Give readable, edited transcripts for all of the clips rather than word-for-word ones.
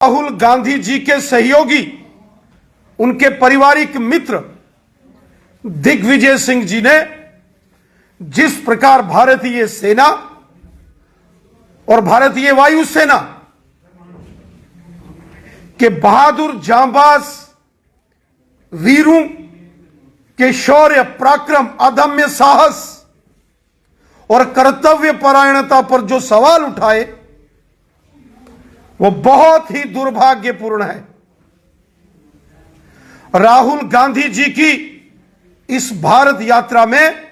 राहुल गांधी जी के सहयोगी, उनके पारिवारिक मित्र दिग्विजय सिंह जी ने जिस प्रकार भारतीय सेना और भारतीय वायुसेना के बहादुर जांबाज वीरों के शौर्य, पराक्रम, अदम्य साहस और कर्तव्य परायणता पर जो सवाल उठाए वो बहुत ही दुर्भाग्यपूर्ण है। राहुल गांधी जी की इस भारत यात्रा में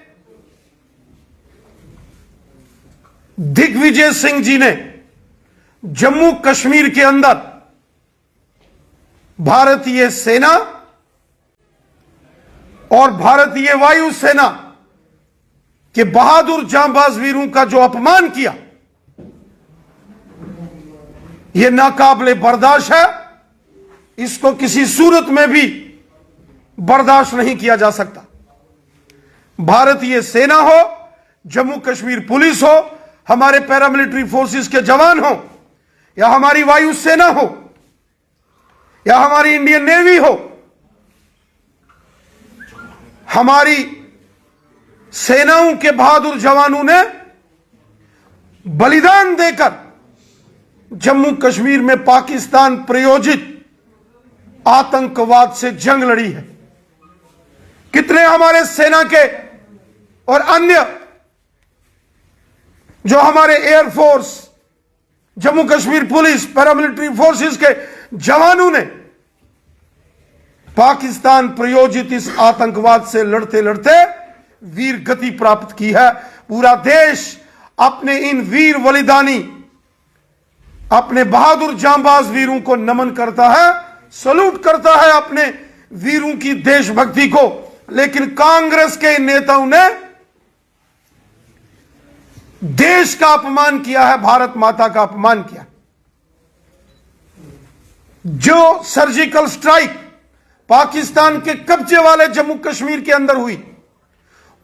दिग्विजय सिंह जी ने जम्मू कश्मीर के अंदर भारतीय सेना और भारतीय वायुसेना के बहादुर जांबाज वीरों का जो अपमान किया, यह नाकाबिले बर्दाश्त है। इसको किसी सूरत में भी बर्दाश्त नहीं किया जा सकता। भारतीय सेना हो, जम्मू कश्मीर पुलिस हो, हमारे पैरामिलिट्री फोर्सेस के जवान हो, या हमारी वायुसेना हो, या हमारी इंडियन नेवी हो, हमारी सेनाओं के बहादुर जवानों ने बलिदान देकर जम्मू कश्मीर में पाकिस्तान प्रायोजित आतंकवाद से जंग लड़ी है। कितने हमारे सेना के और अन्य जो हमारे air force, Jammu Kashmir police, paramilitary forces के जवानों ने पाकिस्तान प्रायोजित इस आतंकवाद से लड़ते लड़ते वीर गति प्राप्त की है। पूरा देश अपने इन वीर बलिदानी, अपने बहादुर जांबाज वीरों को नमन करता है, सलूट करता है अपने वीरों की देशभक्ति को। लेकिन कांग्रेस के नेताओं ने देश का अपमान किया है, भारत माता का अपमान किया। जो सर्जिकल स्ट्राइक पाकिस्तान के कब्जे वाले जम्मू कश्मीर के अंदर हुई,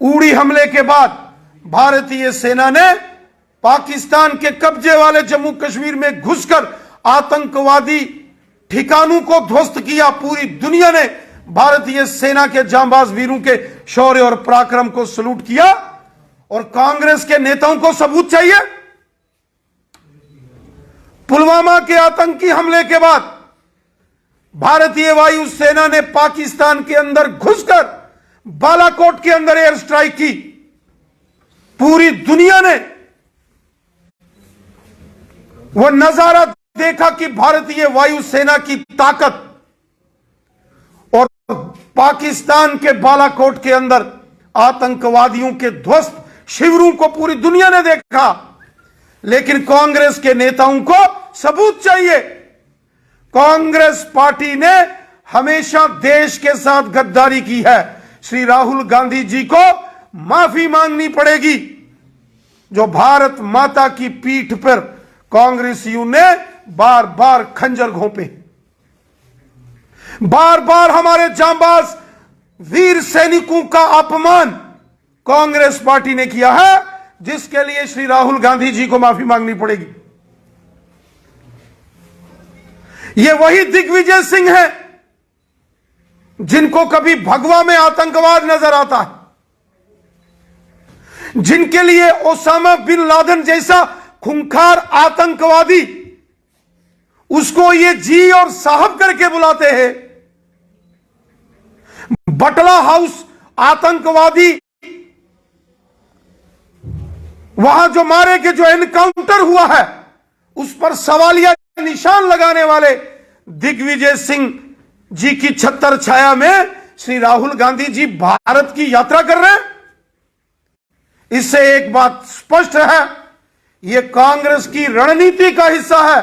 उड़ी हमले के बाद भारतीय सेना ने पाकिस्तान के कब्जे वाले जम्मू कश्मीर में घुसकर आतंकवादी ठिकानों को ध्वस्त किया। पूरी दुनिया ने भारतीय सेना के जांबाज वीरों के शौर्य और पराक्रम को सलूट किया। और कांग्रेस के नेताओं को सबूत चाहिए। पुलवामा के आतंकी हमले के बाद भारतीय वायुसेना ने पाकिस्तान के अंदर घुसकर बालाकोट के अंदर एयर स्ट्राइक की। पूरी दुनिया ने वह नजारा देखा कि भारतीय वायुसेना की ताकत, और पाकिस्तान के बालाकोट के अंदर आतंकवादियों के ध्वस्त शिविरों को पूरी दुनिया ने देखा। लेकिन कांग्रेस के नेताओं को सबूत चाहिए। कांग्रेस पार्टी ने हमेशा देश के साथ गद्दारी की है। श्री राहुल गांधी जी को माफी मांगनी पड़ेगी। जो भारत माता की पीठ पर कांग्रेसियों ने बार बार खंजर घोंपे, बार बार हमारे जांबाज वीर सैनिकों का अपमान कांग्रेस पार्टी ने किया है, जिसके लिए श्री राहुल गांधी जी को माफी मांगनी पड़ेगी। ये वही दिग्विजय सिंह है जिनको कभी भगवा में आतंकवाद नजर आता है, जिनके लिए ओसामा बिन लादेन जैसा खूंखार आतंकवादी उसको ये जी और साहब करके बुलाते हैं। बटला हाउस आतंकवादी, वहां जो मारे के जो एनकाउंटर हुआ है उस पर सवालिया निशान लगाने वाले दिग्विजय सिंह जी की छत्र छाया में श्री राहुल गांधी जी भारत की यात्रा कर रहे हैं। इससे एक बात स्पष्ट है, यह कांग्रेस की रणनीति का हिस्सा है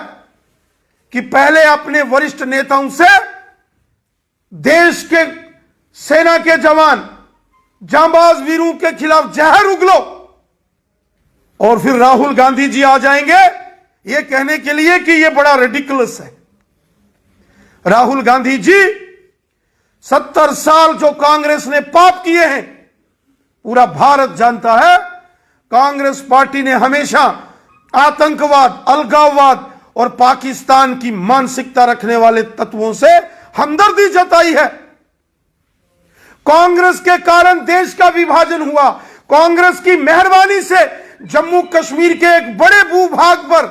कि पहले अपने वरिष्ठ नेताओं से देश के सेना के जवान, जांबाज वीरों के खिलाफ जहर उगलो, और फिर राहुल गांधी जी आ जाएंगे यह कहने के लिए कि यह बड़ा रेडिकुलस है। राहुल गांधी जी 70 साल जो कांग्रेस ने पाप किए हैं, पूरा भारत जानता है। कांग्रेस पार्टी ने हमेशा आतंकवाद, अलगाववाद और पाकिस्तान की मानसिकता रखने वाले तत्वों से हमदर्दी जताई है। कांग्रेस के कारण देश का विभाजन हुआ। कांग्रेस की मेहरबानी से जम्मू कश्मीर के एक बड़े भूभाग पर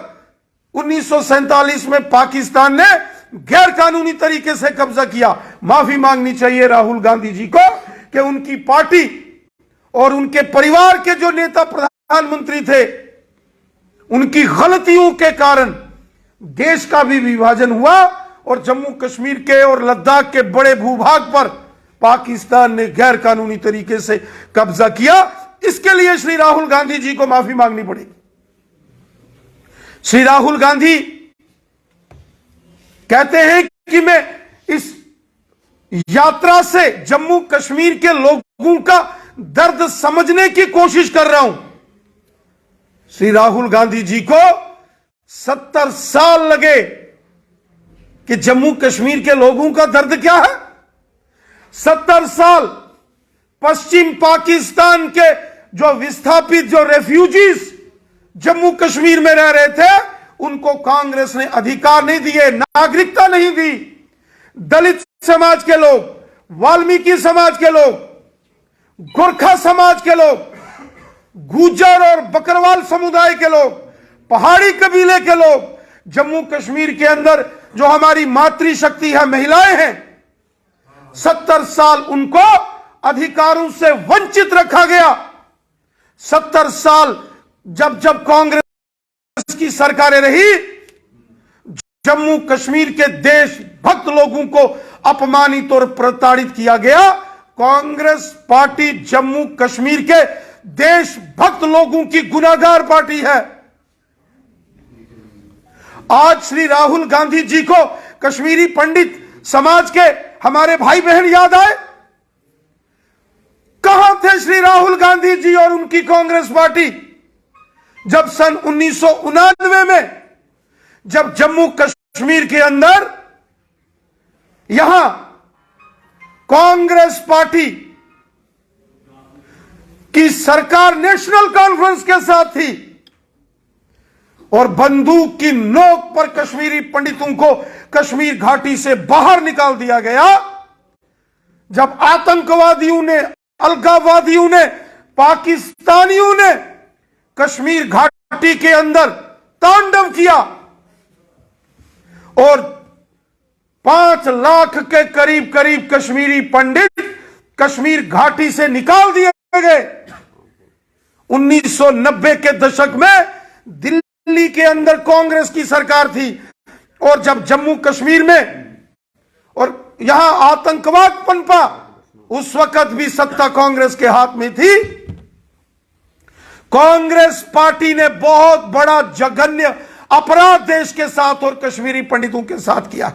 1947 में पाकिस्तान ने गैर कानूनी तरीके से कब्जा किया। माफी मांगनी चाहिए राहुल गांधी जी को कि उनकी पार्टी और उनके परिवार के जो नेता प्रधानमंत्री थे, उनकी गलतियों के कारण देश का भी विभाजन हुआ और जम्मू कश्मीर के और लद्दाख के बड़े भूभाग पर पाकिस्तान ने गैर कानूनी तरीके से कब्जा किया। इसके लिए श्री राहुल गांधी जी को माफी मांगनी पड़ेगी। श्री राहुल गांधी कहते हैं कि मैं इस यात्रा से जम्मू कश्मीर के लोगों का दर्द समझने की कोशिश कर रहा हूं। श्री राहुल गांधी जी को 70 साल लगे कि जम्मू कश्मीर के लोगों का दर्द क्या है। 70 साल पश्चिम पाकिस्तान के जो विस्थापित, जो रेफ्यूजीज जम्मू कश्मीर में रह रहे थे, उनको कांग्रेस ने अधिकार नहीं दिए, नागरिकता नहीं दी। दलित समाज के लोग, वाल्मीकि समाज के लोग, गोरखा समाज के लोग, गुज्जर और बकरवाल समुदाय के लोग, पहाड़ी कबीले के लोग, जम्मू कश्मीर के अंदर जो हमारी मातृशक्ति है, महिलाएं हैं, 70 साल उनको अधिकारों से वंचित रखा गया। 70 साल जब जब कांग्रेस की सरकारें रही, जम्मू कश्मीर के देशभक्त लोगों को अपमानित और प्रताड़ित किया गया। कांग्रेस पार्टी जम्मू कश्मीर के देशभक्त लोगों की गुनाहगार पार्टी है। आज श्री राहुल गांधी जी को कश्मीरी पंडित समाज के हमारे भाई बहन याद आए। कहां थे श्री राहुल गांधी जी और उनकी कांग्रेस पार्टी जब सन 1989 में जब जम्मू कश्मीर के अंदर यहां कांग्रेस पार्टी की सरकार नेशनल कॉन्फ्रेंस के साथ थी और बंदूक की नोक पर कश्मीरी पंडितों को कश्मीर घाटी से बाहर निकाल दिया गया। जब आतंकवादियों ने, अलगाववादियों ने, पाकिस्तानियों ने कश्मीर घाटी के अंदर तांडव किया और 5 लाख के करीब करीब कश्मीरी पंडित कश्मीर घाटी से निकाल दिए गए। 1990 के दशक में दिल्ली के अंदर कांग्रेस की सरकार थी और जब जम्मू कश्मीर में और यहां आतंकवाद पनपा, उस वक्त भी सत्ता कांग्रेस के हाथ में थी। कांग्रेस पार्टी ने बहुत बड़ा जघन्य अपराध देश के साथ और कश्मीरी पंडितों के साथ किया।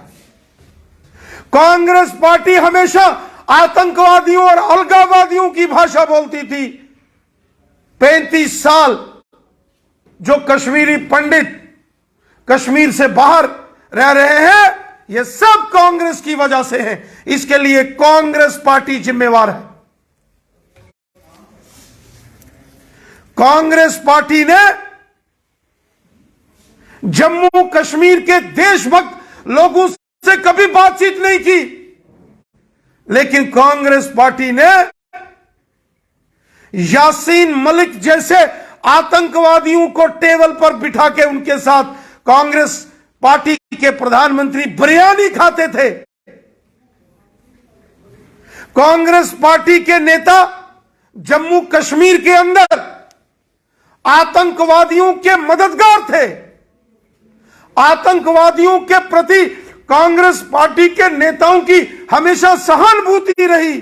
कांग्रेस पार्टी हमेशा आतंकवादियों और अलगाववादियों की भाषा बोलती थी। 35 साल जो कश्मीरी पंडित कश्मीर से बाहर रह रहे हैं, यह सब कांग्रेस की वजह से है। इसके लिए कांग्रेस पार्टी जिम्मेवार है। कांग्रेस पार्टी ने जम्मू कश्मीर के देशभक्त लोगों से कभी बातचीत नहीं की, लेकिन कांग्रेस पार्टी ने यासीन मलिक जैसे आतंकवादियों को टेबल पर बिठा के उनके साथ कांग्रेस पार्टी के प्रधानमंत्री बिरयानी खाते थे। कांग्रेस पार्टी के नेता जम्मू कश्मीर के अंदर आतंकवादियों के मददगार थे। आतंकवादियों के प्रति कांग्रेस पार्टी के नेताओं की हमेशा सहानुभूति रही।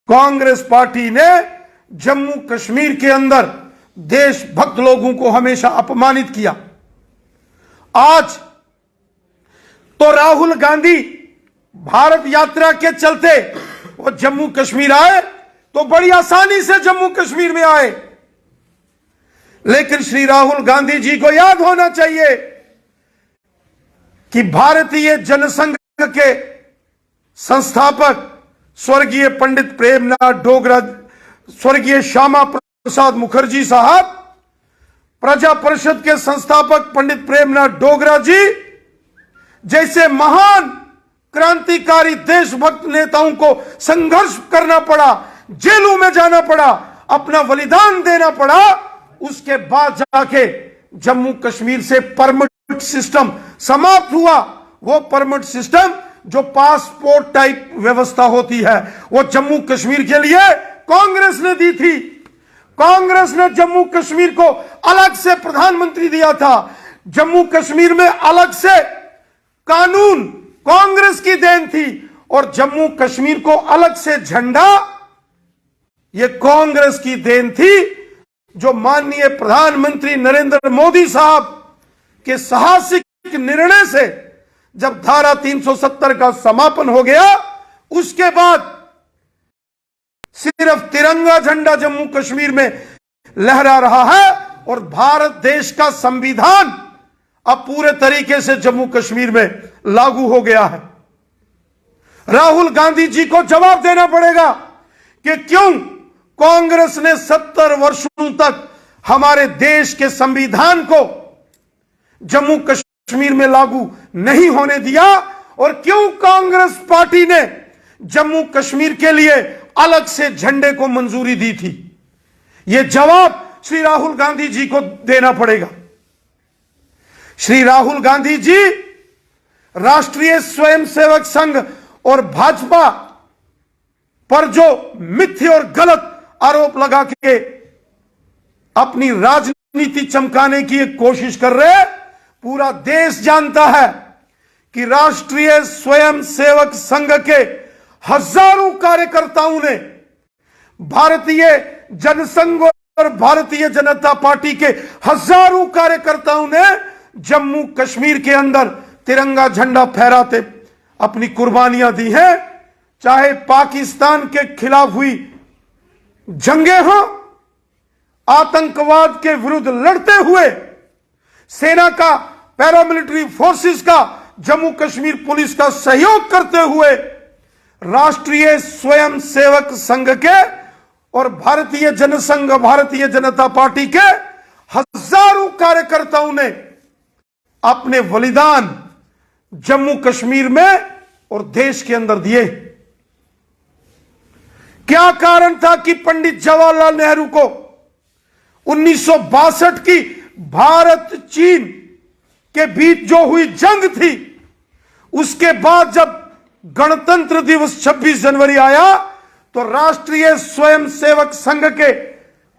कांग्रेस पार्टी ने जम्मू कश्मीर के अंदर देशभक्त लोगों को हमेशा अपमानित किया। आज तो राहुल गांधी भारत यात्रा के चलते वो जम्मू कश्मीर आए तो बड़ी आसानी से जम्मू कश्मीर में आए, लेकिन श्री राहुल गांधी जी को याद होना चाहिए कि भारतीय जनसंघ के संस्थापक स्वर्गीय पंडित प्रेमनाथ डोगरा, स्वर्गीय श्यामा प्रसाद मुखर्जी साहब प्रजा परिषद के संस्थापक पंडित प्रेमनाथ डोगरा जी जैसे महान क्रांतिकारी देशभक्त नेताओं को संघर्ष करना पड़ा, जेलों में जाना पड़ा, अपना बलिदान देना पड़ा। उसके बाद जाके जम्मू कश्मीर से परमिट सिस्टम समाप्त हुआ। वो परमिट सिस्टम जो पासपोर्ट टाइप व्यवस्था होती है, वो जम्मू कश्मीर के लिए कांग्रेस ने दी थी। कांग्रेस ने जम्मू कश्मीर को अलग से प्रधानमंत्री दिया था। जम्मू कश्मीर में अलग से कानून कांग्रेस की देन थी, और जम्मू कश्मीर को अलग से झंडा यह कांग्रेस की देन थी, जो माननीय प्रधानमंत्री नरेंद्र मोदी साहब के साहसिक निर्णय से जब धारा 370 का समापन हो गया, उसके बाद सिर्फ तिरंगा झंडा जम्मू कश्मीर में लहरा रहा है, और भारत देश का संविधान अब पूरे तरीके से जम्मू कश्मीर में लागू हो गया है। राहुल गांधी जी को जवाब देना पड़ेगा कि क्यों कांग्रेस ने 70 वर्षों तक हमारे देश के संविधान को जम्मू कश्मीर में लागू नहीं होने दिया, और क्यों कांग्रेस पार्टी ने जम्मू कश्मीर के लिए अलग से झंडे को मंजूरी दी थी। यह जवाब श्री राहुल गांधी जी को देना पड़ेगा। श्री राहुल गांधी जी राष्ट्रीय स्वयंसेवक संघ और भाजपा पर जो मिथ्य और गलत आरोप लगा के अपनी राजनीति चमकाने की एक कोशिश कर रहे हैं, पूरा देश जानता है कि राष्ट्रीय स्वयंसेवक संघ के हजारों कार्यकर्ताओं ने भारतीय जनसंघ और भारतीय जनता पार्टी के हजारों कार्यकर्ताओं ने जम्मू कश्मीर के अंदर तिरंगा झंडा फहराते अपनी कुर्बानियां दी हैं। चाहे पाकिस्तान के खिलाफ हुई जंगे हों, आतंकवाद के विरुद्ध लड़ते हुए सेना का, पैरामिलिट्री फोर्सेस का, जम्मू कश्मीर पुलिस का सहयोग करते हुए राष्ट्रीय स्वयंसेवक संघ के और भारतीय जनसंघ, भारतीय जनता पार्टी के हजारों कार्यकर्ताओं ने अपने बलिदान जम्मू कश्मीर में और देश के अंदर दिए। क्या कारण था कि पंडित जवाहरलाल नेहरू को 1962 की भारत चीन के बीच जो हुई जंग थी, उसके बाद जब गणतंत्र दिवस 26 जनवरी आया, तो राष्ट्रीय स्वयंसेवक संघ के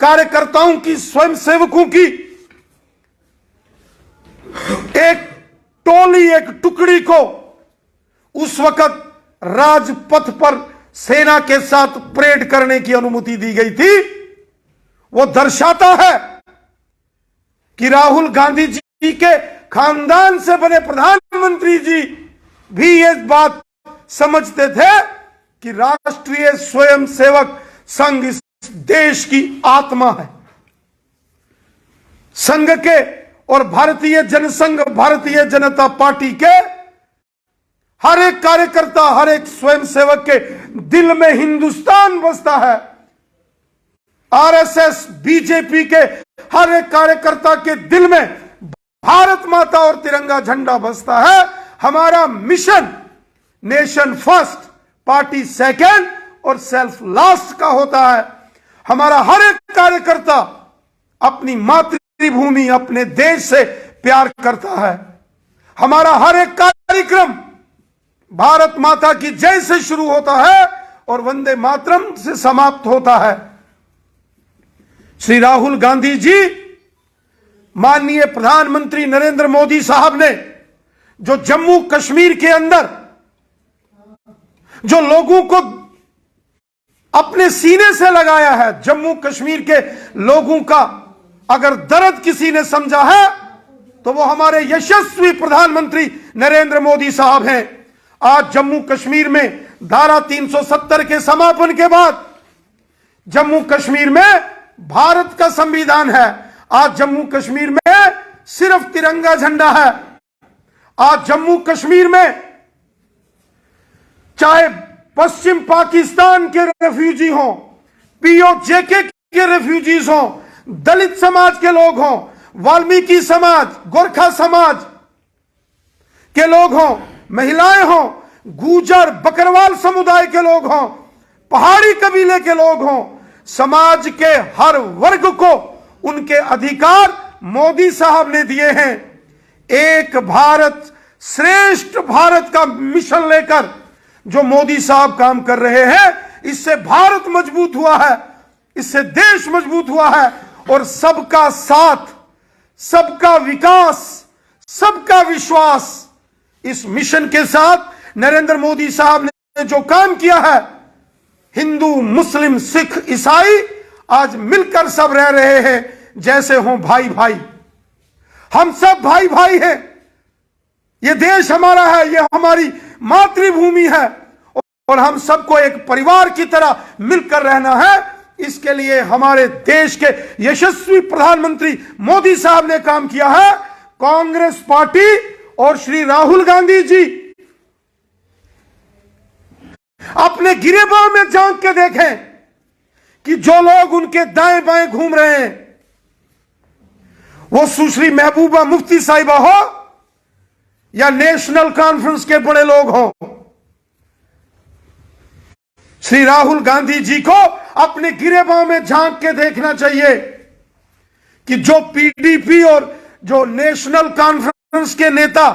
कार्यकर्ताओं की, स्वयंसेवकों की एक टोली, एक टुकड़ी को उस वक्त राजपथ पर सेना के साथ परेड करने की अनुमति दी गई थी। वो दर्शाता है कि राहुल गांधी जी के खानदान से बने प्रधानमंत्री जी भी ये बात समझते थे कि राष्ट्रीय स्वयंसेवक संघ इस देश की आत्मा है। संघ के और भारतीय जनसंघ, भारतीय जनता पार्टी के हर एक कार्यकर्ता, हर एक स्वयंसेवक के दिल में हिंदुस्तान बसता है। आरएसएस, बीजेपी के हर एक कार्यकर्ता के दिल में भारत माता और तिरंगा झंडा बसता है। हमारा mission nation first, party second और सेल्फ लास्ट का होता है। हमारा हर एक कार्यकर्ता अपनी मातृभूमि, अपने देश से प्यार करता है। हमारा हर एक कार्यक्रम भारत माता की जय से शुरू होता है और वंदे मातरम से समाप्त होता है। श्री राहुल गांधी जी, माननीय प्रधानमंत्री नरेंद्र मोदी साहब ने जो जम्मू कश्मीर के अंदर जो लोगों को अपने सीने से लगाया है, जम्मू कश्मीर के लोगों का अगर दर्द किसी ने समझा है तो वो हमारे यशस्वी प्रधानमंत्री नरेंद्र मोदी साहब हैं। आज जम्मू कश्मीर में धारा 370 के समापन के बाद जम्मू कश्मीर में भारत का संविधान है। आज जम्मू कश्मीर में सिर्फ तिरंगा झंडा है। आज जम्मू कश्मीर में चाहे पश्चिम पाकिस्तान के रेफ्यूजी हों, पीओजेके के रेफ्यूजीज हों, दलित समाज के लोग हों, वाल्मीकि समाज, गोरखा समाज के लोग हों, महिलाएं हों, गुजर बकरवाल समुदाय के लोग हों, पहाड़ी कबीले के लोग हों, समाज के हर वर्ग को उनके अधिकार मोदी साहब ने दिए हैं। एक भारत श्रेष्ठ भारत का मिशन लेकर जो मोदी साहब काम कर रहे हैं, इससे भारत मजबूत हुआ है, इससे देश मजबूत हुआ है। और सबका साथ, सबका विकास, सबका विश्वास, इस मिशन के साथ नरेंद्र मोदी साहब ने जो काम किया है, हिंदू, मुस्लिम, सिख, ईसाई आज मिलकर सब रह रहे हैं जैसे हों भाई भाई। हम सब भाई भाई हैं। ये देश हमारा है, ये हमारी मातृभूमि है और हम सबको एक परिवार की तरह मिलकर रहना है। इसके लिए हमारे देश के यशस्वी प्रधानमंत्री मोदी साहब ने काम किया है। कांग्रेस पार्टी और श्री राहुल गांधी जी अपने गिरेबान में झांक के देखें कि जो लोग उनके दाएं बाएं घूम रहे हैं, वो सुश्री महबूबा मुफ्ती साहिबा हो या नेशनल कॉन्फ्रेंस के बड़े लोग हों, श्री राहुल गांधी जी को अपने गिरेबान में झांक के देखना चाहिए कि जो पीडीपी और जो नेशनल कॉन्फ्रेंस के नेता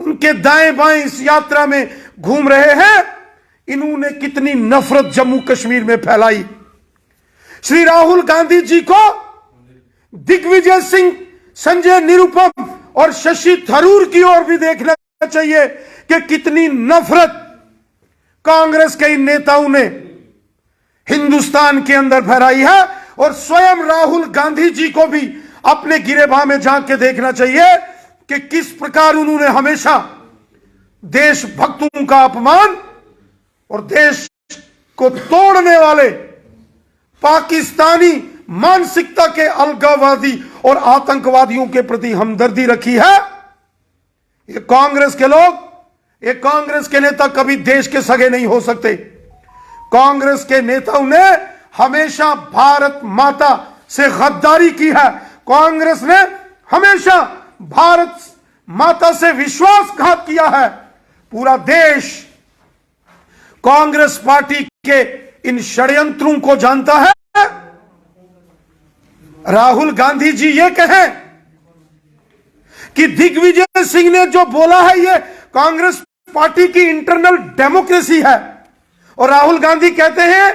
उनके दाएं बाएं इस यात्रा में घूम रहे हैं, इन्होंने कितनी नफरत जम्मू कश्मीर में फैलाई। श्री राहुल गांधी जी को दिग्विजय सिंह, संजय निरुपम और शशि थरूर की ओर भी देखना चाहिए कि कितनी नफरत कांग्रेस के इन नेताओं ने हिंदुस्तान के अंदर फैलाई है। और स्वयं राहुल गांधी जी को भी अपने गिरेबान में झांक के देखना चाहिए कि किस प्रकार उन्होंने हमेशा देशभक्तों का अपमान और देश को तोड़ने वाले पाकिस्तानी मानसिकता के अलगाववादी और आतंकवादियों के प्रति हमदर्दी रखी है। ये कांग्रेस के लोग, ये कांग्रेस के नेता कभी देश के सगे नहीं हो सकते। कांग्रेस के नेताओं ने हमेशा भारत माता से गद्दारी की है। कांग्रेस ने हमेशा भारत माता से विश्वासघात किया है। पूरा देश कांग्रेस पार्टी के इन षड्यंत्रों को जानता है। राहुल गांधी जी ये कहें कि दिग्विजय सिंह ने जो बोला है ये कांग्रेस पार्टी की इंटरनल डेमोक्रेसी है, और राहुल गांधी कहते हैं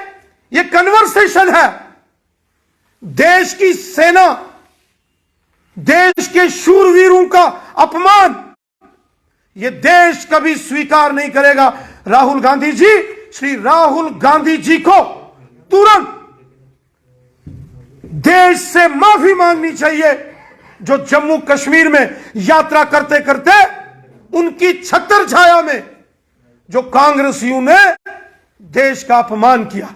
ये कन्वर्सेशन है। देश की सेना, देश के शूरवीरों का अपमान ये देश कभी स्वीकार नहीं करेगा। राहुल गांधी जी, श्री राहुल गांधी जी को तुरंत देश से माफी मांगनी चाहिए, जो जम्मू कश्मीर में यात्रा करते करते उनकी छत्र छाया में जो कांग्रेसियों ने देश का अपमान किया।